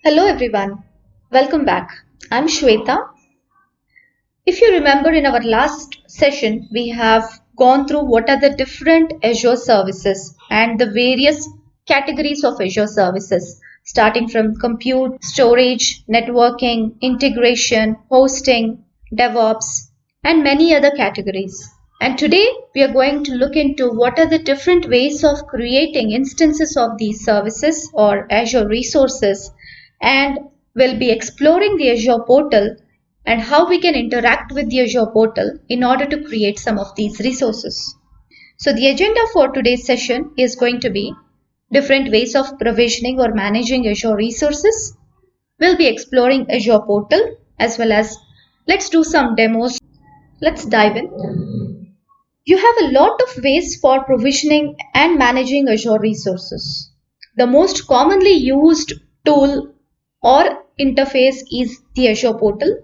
Hello everyone, welcome back. I'm Shweta. If you remember in our last session, we have gone through what are the different Azure services and the various categories of Azure services, starting from compute, storage, networking, integration, hosting, DevOps, and many other categories. And today we are going to look into what are the different ways of creating instances of these services or Azure resources, and we'll be exploring the Azure portal and how we can interact with the Azure portal in order to create some of these resources. So the agenda for today's session is going to be different ways of provisioning or managing Azure resources. We'll be exploring Azure portal as well as let's do some demos. Let's dive in. You have a lot of ways for provisioning and managing Azure resources. The most commonly used tool or interface is the Azure portal,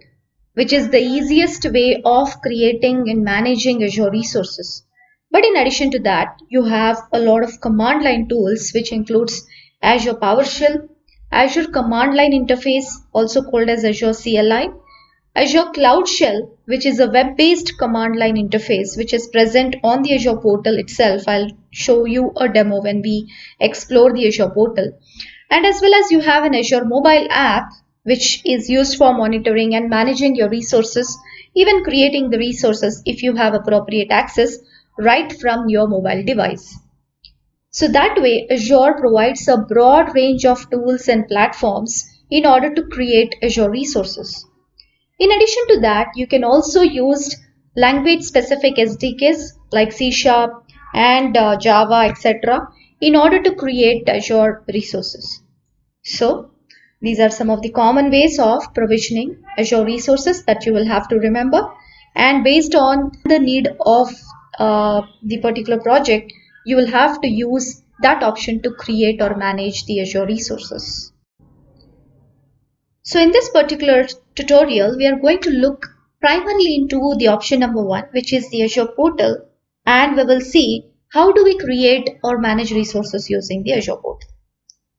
which is the easiest way of creating and managing Azure resources. But in addition to that, you have a lot of command line tools, which includes Azure PowerShell, Azure Command Line Interface, also called as Azure CLI, Azure Cloud Shell, which is a web-based command line interface, which is present on the Azure portal itself. I'll show you a demo when we explore the Azure portal. And as well as you have an Azure mobile app, which is used for monitoring and managing your resources, even creating the resources if you have appropriate access right from your mobile device. So that way, Azure provides a broad range of tools and platforms in order to create Azure resources. In addition to that, you can also use language-specific SDKs like C# and Java, etc. in order to create Azure resources. So, these are some of the common ways of provisioning Azure resources that you will have to remember. And based on the need of the particular project, you will have to use that option to create or manage the Azure resources. So in this particular tutorial, we are going to look primarily into the option number 1, which is the Azure portal, and we will see how do we create or manage resources using the Azure portal.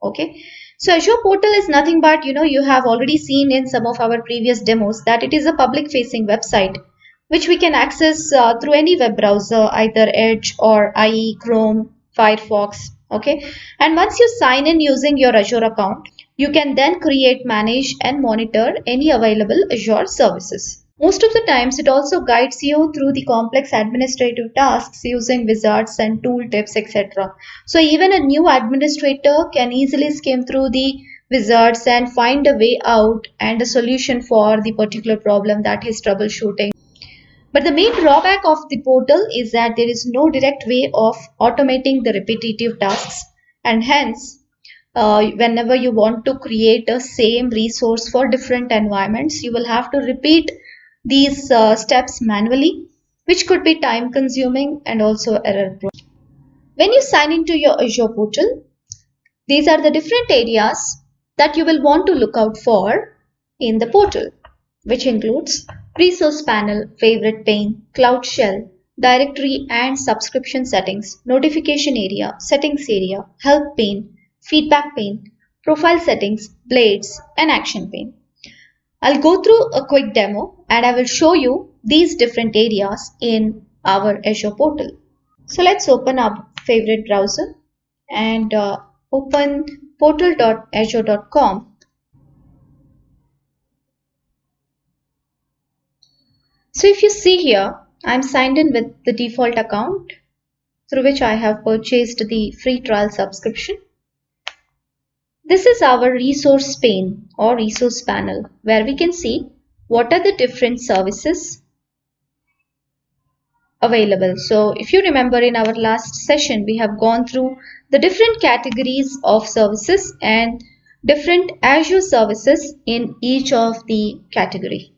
Okay, so Azure portal is nothing but, you have already seen in some of our previous demos that it is a public facing website which we can access through any web browser, either Edge or IE, Chrome, Firefox. Okay, and once you sign in using your Azure account, you can then create, manage and monitor any available Azure services. Most of the times it also guides you through the complex administrative tasks using wizards and tooltips, etc. So even a new administrator can easily skim through the wizards and find a way out and a solution for the particular problem that he's troubleshooting. But the main drawback of the portal is that there is no direct way of automating the repetitive tasks, and hence whenever you want to create a same resource for different environments, you will have to repeat these steps manually, which could be time consuming and also error prone. When you sign into your Azure portal, these are the different areas that you will want to look out for in the portal, which includes resource panel, favorite pane, cloud shell, directory and subscription settings, notification area, settings area, help pane, feedback pane, profile settings, blades, and action pane. I'll go through a quick demo and I will show you these different areas in our Azure portal. So let's open our favorite browser and open portal.azure.com. So if you see here, I'm signed in with the default account through which I have purchased the free trial subscription. This is our resource pane or resource panel where we can see what are the different services available. So if you remember in our last session, we have gone through the different categories of services and different Azure services in each of the category.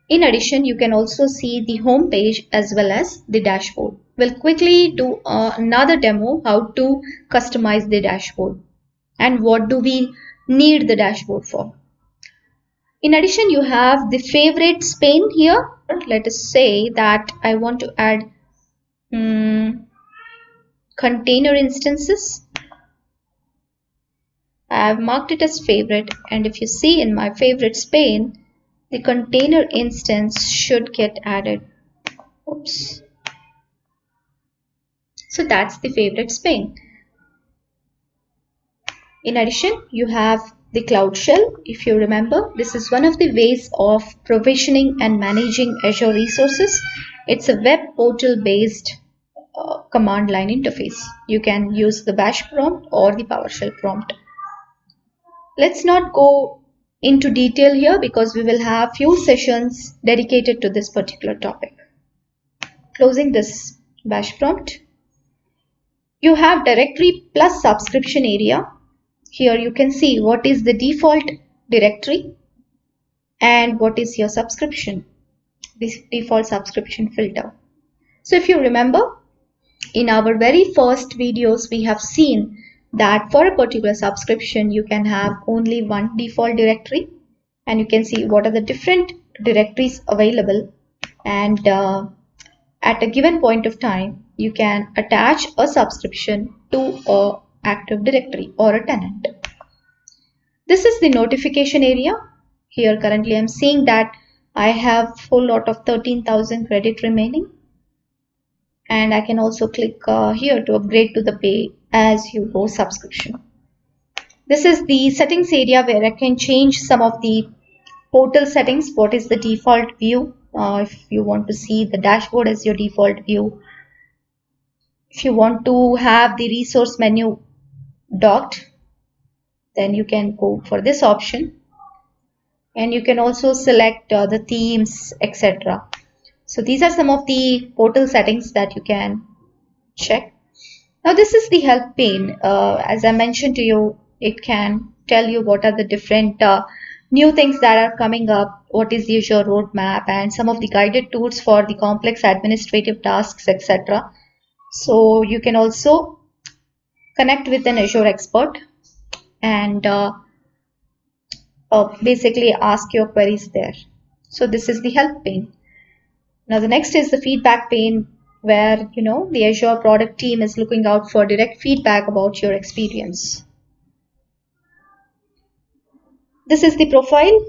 In addition, you can also see the home page as well as the dashboard. We'll quickly do another demo how to customize the dashboard and what do we need the dashboard for. In addition, you have the favorites pane here. Let us say that I want to add container instances. I have marked it as favorite, and if you see in my favorites pane, the container instance should get added. Oops. So that's the favorites pane. In addition, you have the Cloud Shell. If you remember, this is one of the ways of provisioning and managing Azure resources. It's a web portal based command line interface. You can use the bash prompt or the PowerShell prompt. Let's not go into detail here because we will have few sessions dedicated to this particular topic. Closing this bash prompt. You have directory plus subscription area. Here you can see what is the default directory and what is your subscription, this default subscription filter. So if you remember, in our very first videos we have seen that for a particular subscription you can have only one default directory, and you can see what are the different directories available, and at a given point of time you can attach a subscription to a active directory or a tenant. This is the notification area. Here currently I'm seeing that I have a whole lot of 13,000 credit remaining, and I can also click here to upgrade to the pay as you go subscription. This is the settings area where I can change some of the portal settings. What is the default view? If you want to see the dashboard as your default view, if you want to have the resource menu docked, then you can go for this option, and you can also select the themes, etc. So these are some of the portal settings that you can check. Now this is the help pane. As I mentioned to you, it can tell you what are the different new things that are coming up, what is the Azure roadmap, and some of the guided tools for the complex administrative tasks, etc. So you can also connect with an Azure expert and basically ask your queries there. So this is the help pane. Now the next is the feedback pane, where the Azure product team is looking out for direct feedback about your experience. This is the profile.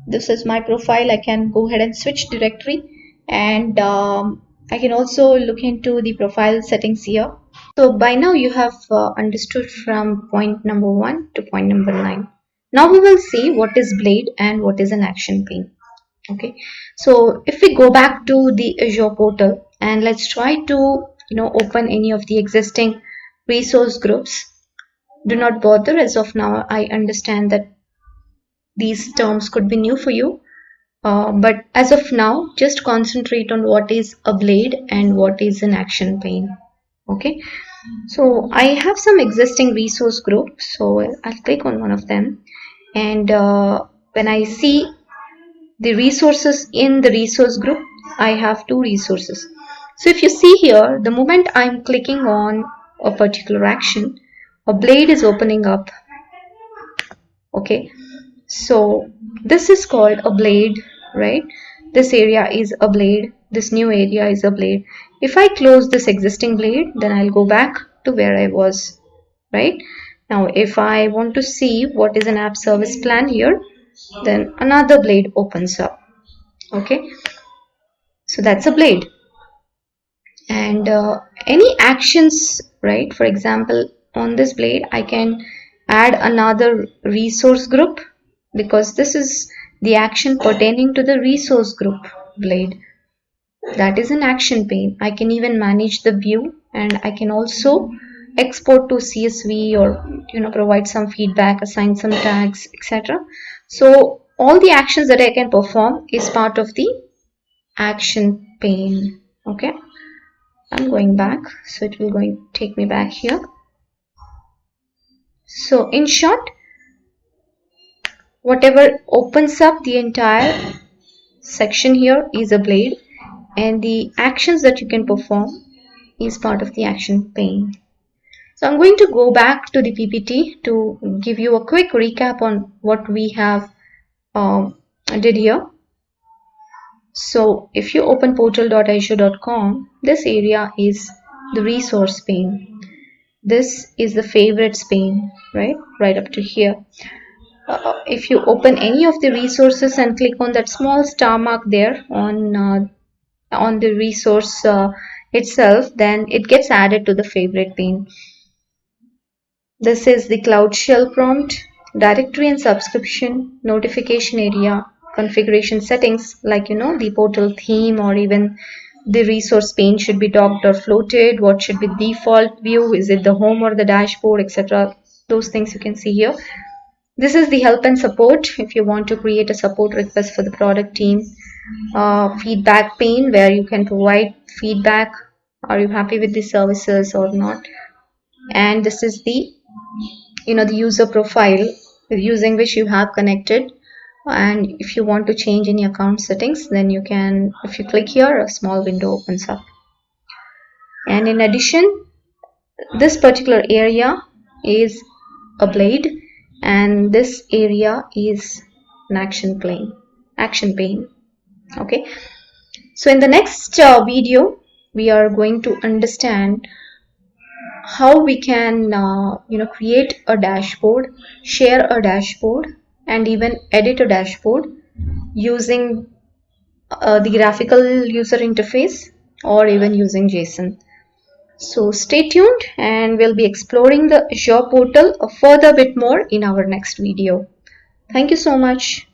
This is my profile. I can go ahead and switch directory, and I can also look into the profile settings here. So by now you have understood from point number 1 to point number 9. Now we will see what is Blade and what is an action pane. Okay, so if we go back to the Azure portal and let's try to open any of the existing resource groups. Do not bother as of now. I understand that these terms could be new for you, but as of now just concentrate on what is a Blade and what is an action pane. Okay, so I have some existing resource groups, so I'll click on one of them, and when I see the resources in the resource group, I have two resources. So if you see here, the moment I'm clicking on a particular action, a Blade is opening up. Okay, so this is called a Blade, right? This area is a Blade, this new area is a Blade. If I close this existing Blade, then I'll go back to where I was, right? Now if I want to see what is an app service plan here, then another Blade opens up. Okay, so that's a Blade. And any actions, right? For example, on this Blade I can add another resource group, because this is the action pertaining to the resource group Blade. That is an action pane. I can even manage the view, and I can also export to CSV, or provide some feedback, assign some tags, etc. So all the actions that I can perform is part of the action pane. Okay, I'm going back, so it will take me back here. So in short, whatever opens up the entire section here is a Blade, and the actions that you can perform is part of the action pane. So I'm going to go back to the PPT to give you a quick recap on what we have did here. So if you open portal.azure.com, this area is the resource pane. This is the favorites pane, right up to here. If you open any of the resources and click on that small star mark there on the resource itself, then it gets added to the favorite pane. This is the Cloud Shell prompt, directory and subscription, notification area, configuration settings like the portal theme, or even the resource pane should be docked or floated, what should be default view, is it the home or the dashboard, etc. Those things you can see here. This is the help and support if you want to create a support request for the product team. Feedback pane where you can provide feedback. Are you happy with the services or not? And this is the the user profile using which you have connected, and if you want to change any account settings, then you can, if you click here, a small window opens up. And in addition, this particular area is a blade, and this area is an action pane. Okay, so in the next video we are going to understand how we can create a dashboard, share a dashboard, and even edit a dashboard using the graphical user interface or even using JSON. So stay tuned, and we'll be exploring the Azure portal a further bit more in our next video. Thank you so much.